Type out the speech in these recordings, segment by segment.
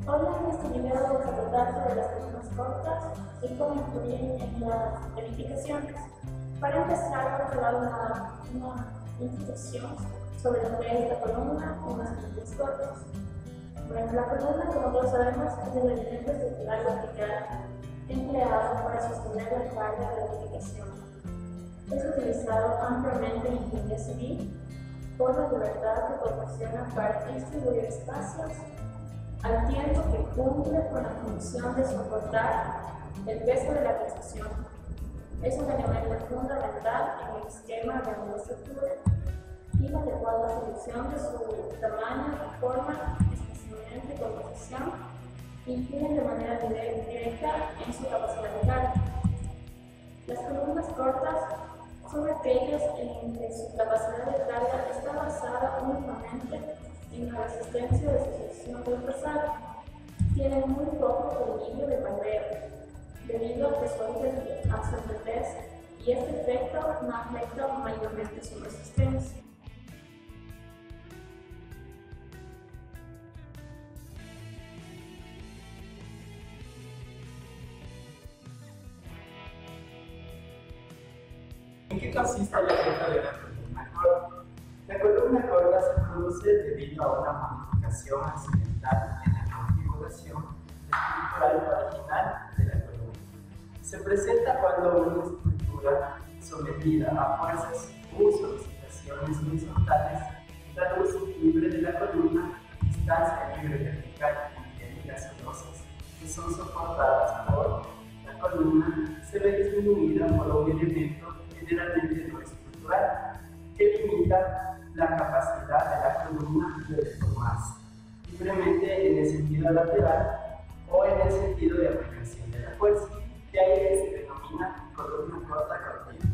Hoy en este video vamos a tratar sobre las columnas cortas y cómo influyen en las verificaciones. Para empezar, vamos a dar una introducción sobre lo que es la columna y las columnas cortas. Bueno, la columna, como todos sabemos, es el elemento estructural vertical empleado para sostener la carga de verificación. Es utilizado ampliamente en ingeniería civil por la libertad que proporciona para distribuir espacios al tiempo que cumple con la función de soportar el peso de la construcción. Es un elemento fundamental en el esquema de una estructura y la adecuada selección de su tamaño, forma, espaciamiento y composición influyen de manera directa en su capacidad de carga. Las columnas cortas son aquellas en que su capacidad de carga está basada únicamente en la resistencia de sucesión transversal. Tienen muy poco peligro de bandeo, debido a que su absorbentez y este efecto no afecta mayormente su resistencia. ¿En qué consiste el efecto de la columna corta? La columna corta se produce debido a una modificación accidental en la configuración estructural original de la columna. Se presenta cuando una estructura sometida a fuerzas u solicitaciones horizontales da luz libre de la columna, distancia libre vertical en vigas celosas que son soportadas por la columna, se ve disminuida por un elemento generalmente no estructural, que limita la capacidad de la columna de deformarse libremente en el sentido lateral o en el sentido de aplicación de la fuerza, de ahí que se denomina columna corta cautiva.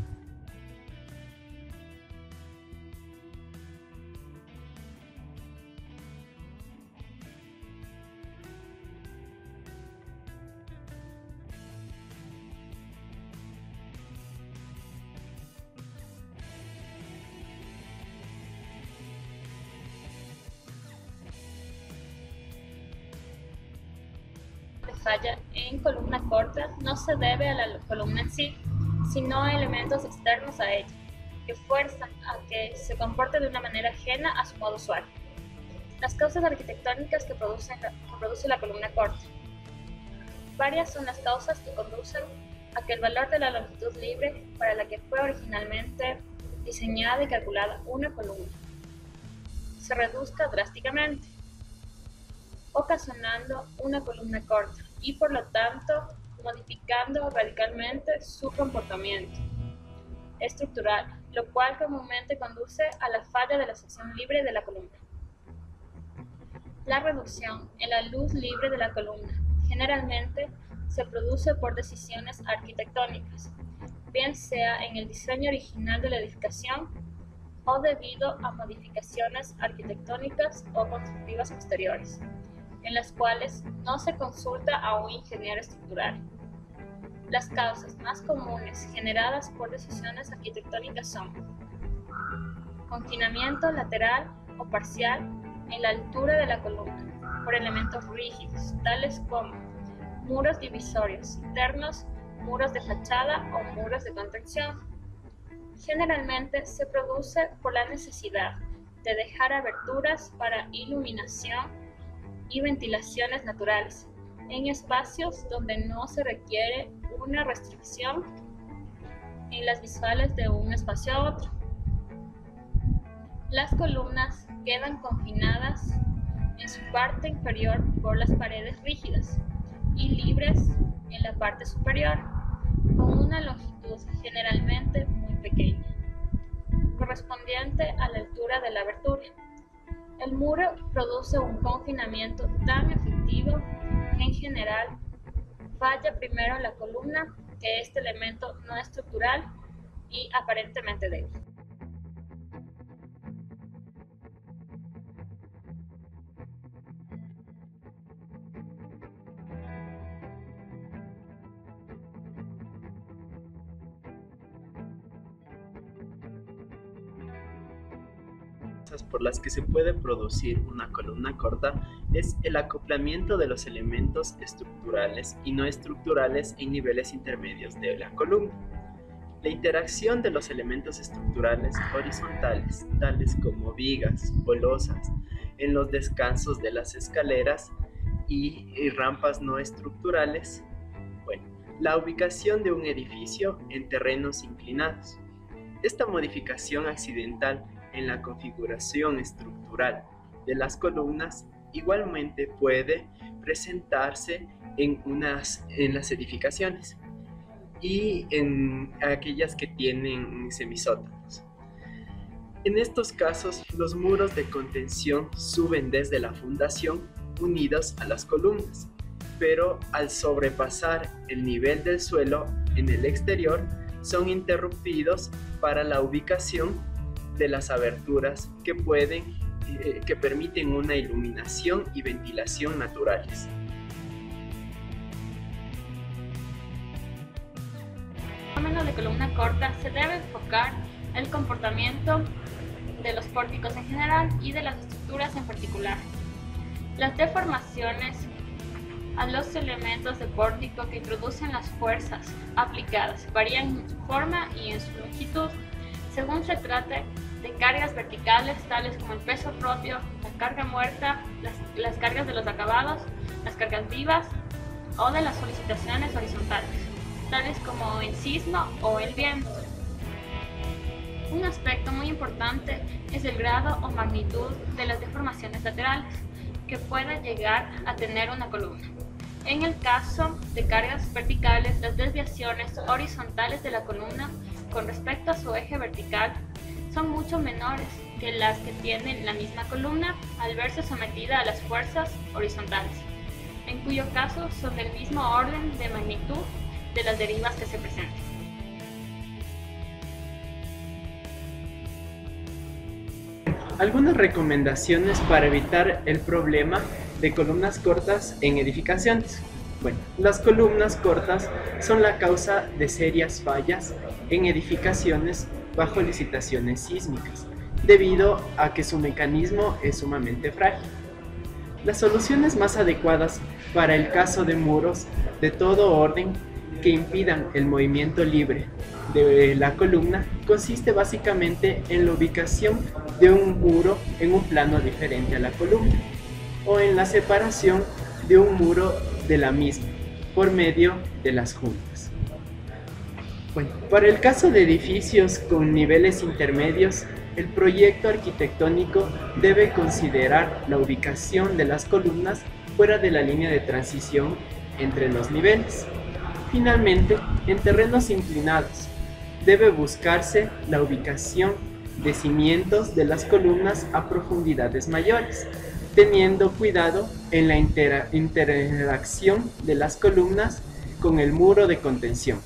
Falla en columna corta no se debe a la columna en sí, sino a elementos externos a ella, que fuerzan a que se comporte de una manera ajena a su modo usual. Las causas arquitectónicas que produce la columna corta. Varias son las causas que conducen a que el valor de la longitud libre para la que fue originalmente diseñada y calculada una columna se reduzca drásticamente, ocasionando una columna corta y por lo tanto modificando radicalmente su comportamiento estructural, lo cual comúnmente conduce a la falla de la sección libre de la columna. La reducción en la luz libre de la columna generalmente se produce por decisiones arquitectónicas, bien sea en el diseño original de la edificación o debido a modificaciones arquitectónicas o constructivas posteriores, en las cuales no se consulta a un ingeniero estructural. Las causas más comunes generadas por decisiones arquitectónicas son confinamiento lateral o parcial en la altura de la columna por elementos rígidos, tales como muros divisorios internos, muros de fachada o muros de contención. Generalmente se produce por la necesidad de dejar aberturas para iluminación y ventilaciones naturales en espacios donde no se requiere una restricción en las visuales de un espacio a otro. Las columnas quedan confinadas en su parte inferior por las paredes rígidas y libres en la parte superior, con una longitud generalmente muy pequeña, correspondiente a la altura de la abertura. El muro produce un confinamiento tan efectivo que en general falla primero la columna que este elemento no estructural y aparentemente débil. causas por las que se puede producir una columna corta es el acoplamiento de los elementos estructurales y no estructurales en niveles intermedios de la columna. La interacción de los elementos estructurales horizontales, tales como vigas o losas, en los descansos de las escaleras y rampas no estructurales. La ubicación de un edificio en terrenos inclinados. Esta modificación accidental en la configuración estructural de las columnas igualmente puede presentarse en las edificaciones y en aquellas que tienen semisótanos. En estos casos, los muros de contención suben desde la fundación unidos a las columnas, pero al sobrepasar el nivel del suelo en el exterior, son interrumpidos para la ubicación de las aberturas que permiten una iluminación y ventilación naturales. El fenómeno de columna corta se debe enfocar el comportamiento de los pórticos en general y de las estructuras en particular. Las deformaciones a los elementos de pórtico que introducen las fuerzas aplicadas varían en su forma y en su longitud según se trate de cargas verticales tales como el peso propio, la carga muerta, las cargas de los acabados, las cargas vivas o de las solicitaciones horizontales tales como el sismo o el viento. Un aspecto muy importante es el grado o magnitud de las deformaciones laterales que pueda llegar a tener una columna. En el caso de cargas verticales, las desviaciones horizontales de la columna con respecto a su eje vertical son mucho menores que las que tiene la misma columna al verse sometida a las fuerzas horizontales, en cuyo caso son del mismo orden de magnitud de las derivas que se presentan. Algunas recomendaciones para evitar el problema de columnas cortas en edificaciones. Las columnas cortas son la causa de serias fallas en edificaciones bajo licitaciones sísmicas, debido a que su mecanismo es sumamente frágil. Las soluciones más adecuadas para el caso de muros de todo orden que impidan el movimiento libre de la columna consiste básicamente en la ubicación de un muro en un plano diferente a la columna o en la separación de un muro de la misma por medio de las juntas. Para el caso de edificios con niveles intermedios, el proyecto arquitectónico debe considerar la ubicación de las columnas fuera de la línea de transición entre los niveles. Finalmente, en terrenos inclinados, debe buscarse la ubicación de cimientos de las columnas a profundidades mayores, teniendo cuidado en la interacción de las columnas con el muro de contención.